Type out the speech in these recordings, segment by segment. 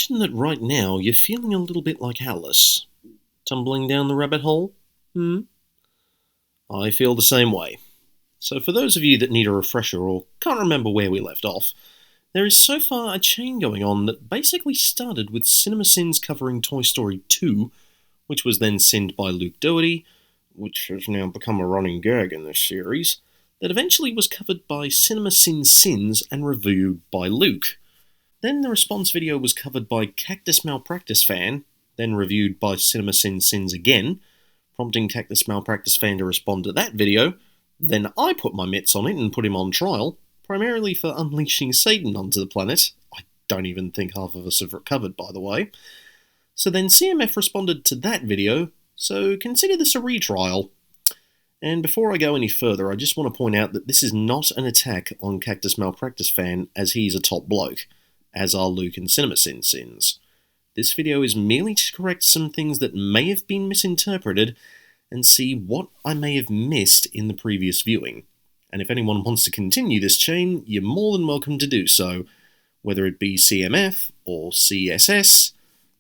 imagine that right now you're feeling a little bit like Alice. Tumbling down the rabbit hole? I feel the same way. So for those of you that need a refresher or can't remember where we left off, there is so far a chain going on that basically started with CinemaSins covering Toy Story 2, which was then sinned by Luke Doherty, which has now become a running gag in this series, that eventually was covered by CinemaSin-Sins and reviewed by Luke. Then the response video was covered by CactusMalpracticeFan, then reviewed by CinemaSin-Sins again, prompting CactusMalpracticeFan to respond to that video. Then I put my mitts on it and put him on trial, primarily for unleashing Satan onto the planet. I don't even think half of us have recovered, by the way. So then CMF responded to that video, so consider this a retrial. And before I go any further, I just want to point out that this is not an attack on CactusMalpracticeFan, as he's a top bloke, as are Luke and CinemaSin-Sins. This video is merely to correct some things that may have been misinterpreted, and see what I may have missed in the previous viewing. And if anyone wants to continue this chain, you're more than welcome to do so, whether it be CMF or CSS.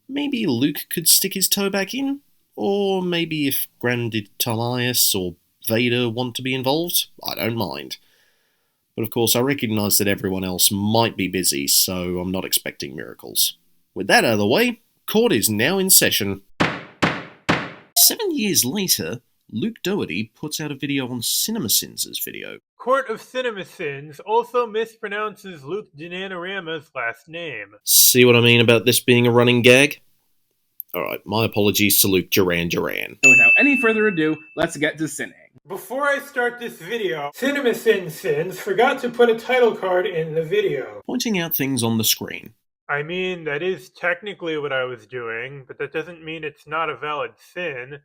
Maybe Luke could stick his toe back in, or maybe if Grand Italias or Vader want to be involved, I don't mind. But of course I recognise that everyone else might be busy, so I'm not expecting miracles. With that out of the way, court is now in session. 7 years later, Luke Doherty puts out a video on CinemaSins' video. Court of CinemaSins also mispronounces Luke Dinanorama's last name. See what I mean about this being a running gag? Alright, my apologies to Luke Duran. So without any further ado, let's get to sinning. Before I start this video, CinemaSin-Sins forgot to put a title card in the video. Pointing out things on the screen. I mean, that is technically what I was doing, but that doesn't mean it's not a valid sin.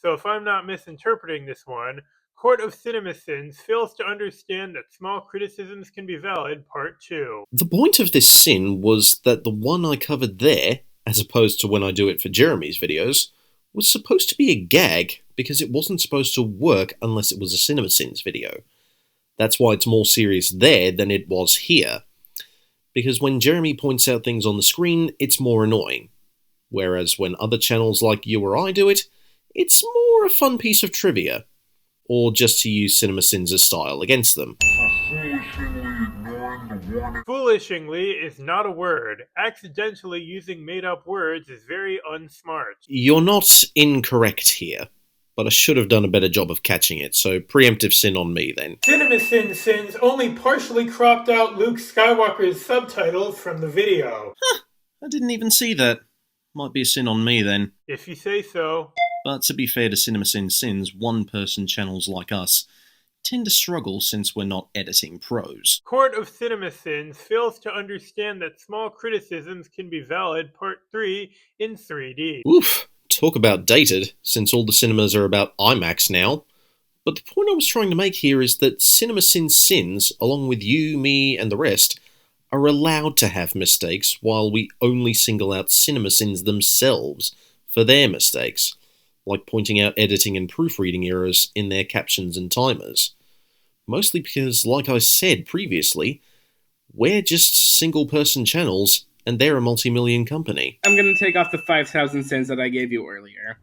So if I'm not misinterpreting this one, Court of CinemaSins fails to understand that small criticisms can be valid, part 2. The point of this sin was that the one I covered there, as opposed to when I do it for Jeremy's videos, was supposed to be a gag because it wasn't supposed to work unless it was a CinemaSins video. That's why it's more serious there than it was here. Because when Jeremy points out things on the screen, it's more annoying. Whereas when other channels like you or I do it, it's more a fun piece of trivia. Or just to use CinemaSins' style against them. Foolishingly is not a word. Accidentally using made-up words is very unsmart. You're not incorrect here, but I should have done a better job of catching it, so preemptive sin on me then. CinemaSin-Sins only partially cropped out Luke Skywalker's subtitles from the video. I didn't even see that. Might be a sin on me then. If you say so. But to be fair to CinemaSin-Sins, one-person channels like us tend to struggle since we're not editing pros. Court of CinemaSins fails to understand that small criticisms can be valid, part 3, in 3D. Oof, talk about dated, since all the cinemas are about IMAX now. But the point I was trying to make here is that CinemaSin-Sins, along with you, me, and the rest, are allowed to have mistakes, while we only single out CinemaSins themselves for their mistakes, like pointing out editing and proofreading errors in their captions and timers. Mostly because, like I said previously, we're just single-person channels, and they're a multi-million company. I'm gonna take off the 5,000 sins that I gave you earlier.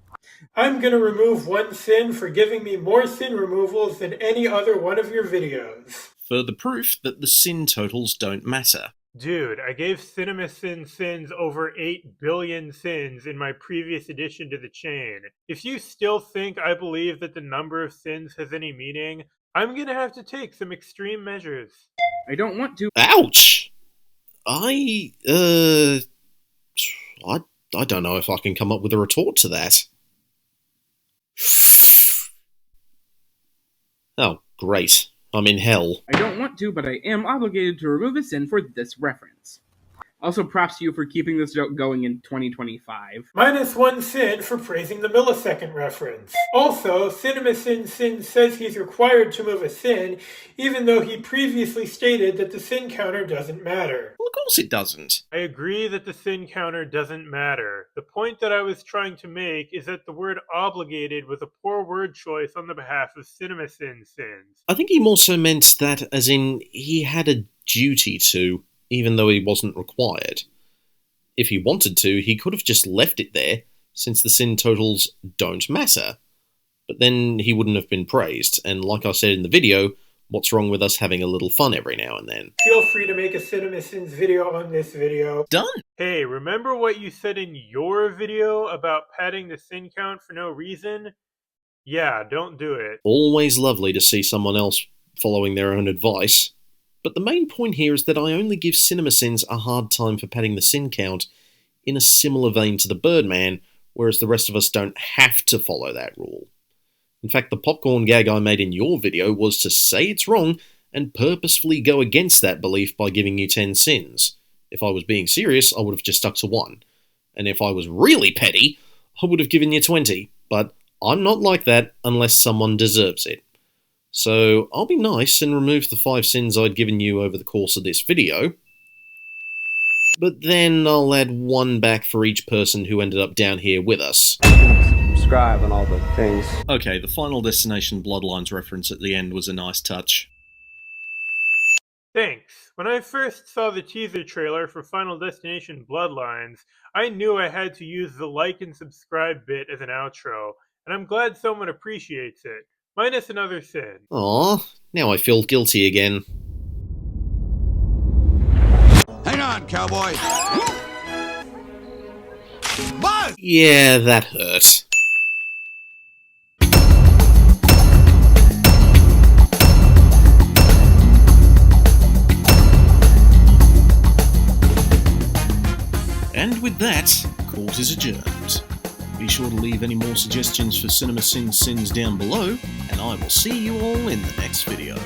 I'm gonna remove one sin for giving me more sin removals than any other one of your videos. Further proof that the sin totals don't matter. Dude, I gave CinemaSin-Sins over 8 billion sins in my previous addition to the chain. If you still think I believe that the number of sins has any meaning, I'm gonna have to take some extreme measures. I don't want to. Ouch! I don't know if I can come up with a retort to that. Oh, great. I'm in hell. I don't want to, but I am obligated to remove a sin for this reference. Also, props to you for keeping this joke going in 2025. Minus one sin for praising the millisecond reference. Also, CinemaSin-Sins says he's required to move a sin, even though he previously stated that the sin counter doesn't matter. Well, of course it doesn't. I agree that the sin counter doesn't matter. The point that I was trying to make is that the word obligated was a poor word choice on the behalf of CinemaSin-Sins. I think he more so meant that as in he had a duty to, even though he wasn't required. If he wanted to, he could have just left it there, since the sin totals don't matter. But then he wouldn't have been praised, and like I said in the video, what's wrong with us having a little fun every now and then? Feel free to make a CinemaSins video on this video. Done! Hey, remember what you said in your video about padding the sin count for no reason? Yeah, don't do it. Always lovely to see someone else following their own advice. But the main point here is that I only give CinemaSins a hard time for padding the sin count in a similar vein to the Birdman, whereas the rest of us don't have to follow that rule. In fact, the popcorn gag I made in your video was to say it's wrong and purposefully go against that belief by giving you 10 sins. If I was being serious, I would have just stuck to 1. And if I was really petty, I would have given you 20. But I'm not like that unless someone deserves it. So I'll be nice and remove the 5 sins I'd given you over the course of this video. But then I'll add 1 back for each person who ended up down here with us. Subscribe and all the things. Okay, the Final Destination Bloodlines reference at the end was a nice touch. Thanks. When I first saw the teaser trailer for Final Destination Bloodlines, I knew I had to use the like and subscribe bit as an outro, and I'm glad someone appreciates it. Minus another sin. Aw, now I feel guilty again. Hang on, cowboy. Buzz! Yeah, that hurt. And with that, court is adjourned. Be sure to leave any more suggestions for CinemaSin sins down below, and I will see you all in the next video.